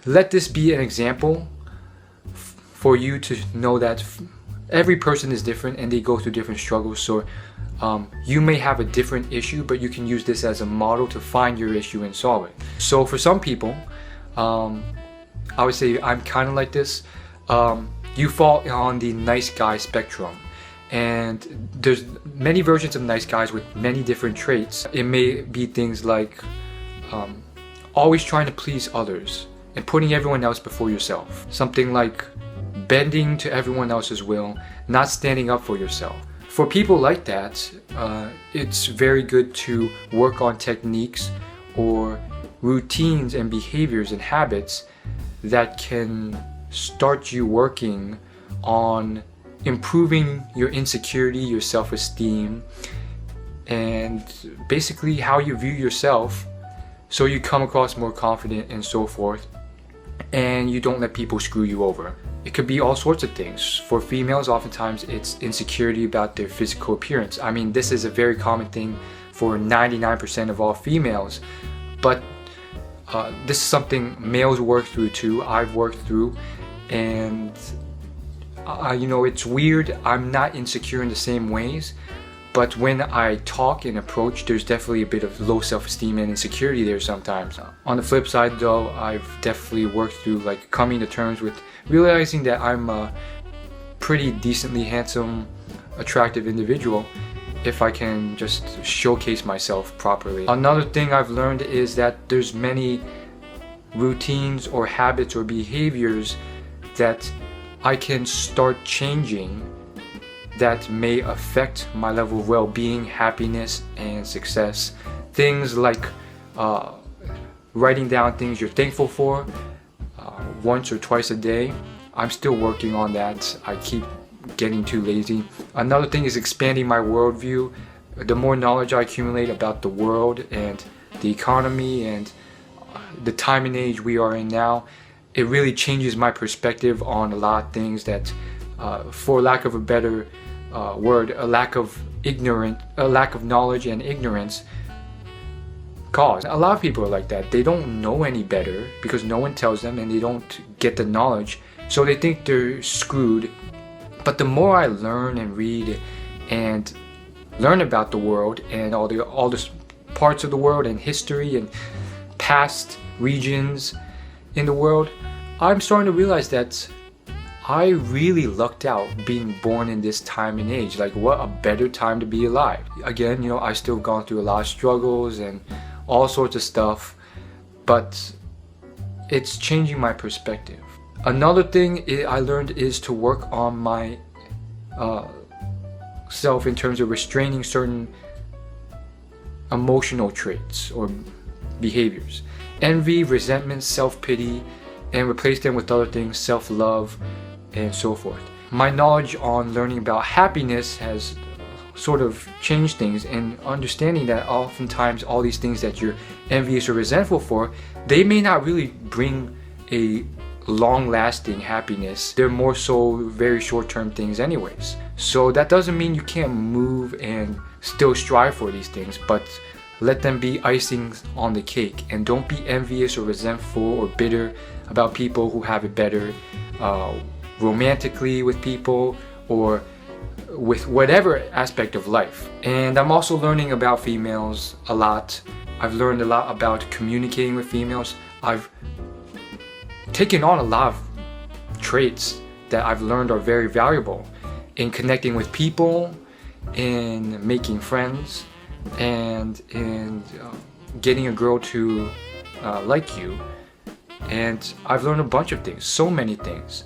let this be an example for you to know that every person is different and they go through different struggles. So you may have a different issue, but you can use this as a model to find your issue and solve it. So for some people, I would say I'm kind of like this. You fall on the nice guy spectrum, and there's many versions of nice guys with many different traits. It may be things like always trying to please others and putting everyone else before yourself. Something like bending to everyone else's will, not standing up for yourself. For people like that, it's very good to work on techniques or routines and behaviors and habits that can start you working on improving your insecurity, your self-esteem, and basically how you view yourself, so you come across more confident and so forth, and you don't let people screw you over. It could be all sorts of things. For females, oftentimes it's insecurity about their physical appearance. I mean, this is a very common thing for 99% of all females, but this is something males work through too. I've worked through, and you know, it's weird. I'm not insecure in the same ways, but when I talk and approach, there's definitely a bit of low self-esteem and insecurity there sometimes. On the flip side though, I've definitely worked through like coming to terms with realizing that I'm a pretty decently handsome, attractive individual if I can just showcase myself properly. Another thing I've learned is that there's many routines or habits or behaviors that I can start changing that may affect my level of well-being, happiness, and success. Things like writing down things you're thankful for once or twice a day. I'm still working on that. I keep getting too lazy. Another thing is expanding my worldview. The more knowledge I accumulate about the world and the economy and the time and age we are in now, it really changes my perspective on a lot of things that, for lack of a better word, a lack of knowledge and ignorance cause. A lot of people are like that. They don't know any better because no one tells them, and they don't get the knowledge, so they think they're screwed. But the more I learn and read and learn about the world and all the parts of the world and history and past regions in the world, I'm starting to realize that I really lucked out being born in this time and age. Like, what a better time to be alive. Again, you know, I've still gone through a lot of struggles and all sorts of stuff, but it's changing my perspective. Another thing I learned is to work on my self in terms of restraining certain emotional traits or behaviors. Envy, resentment, self-pity, and replace them with other things, self-love, and so forth. My knowledge on learning about happiness has sort of changed things, and understanding that oftentimes all these things that you're envious or resentful for, they may not really bring a long-lasting happiness. They're more so very short-term things anyways. So that doesn't mean you can't move and still strive for these things, but let them be icing on the cake, and don't be envious or resentful or bitter about people who have it better, romantically with people or with whatever aspect of life. And I'm also learning about females a lot. I've learned a lot about communicating with females. I've taken on a lot of traits that I've learned are very valuable in connecting with people, in making friends, and in getting a girl to like you. And I've learned a bunch of things, so many things.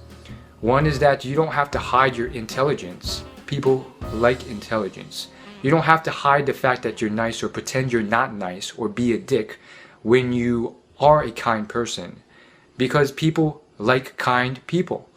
One is that you don't have to hide your intelligence. People like intelligence. You don't have to hide the fact that you're nice or pretend you're not nice or be a dick when you are a kind person, because people like kind people.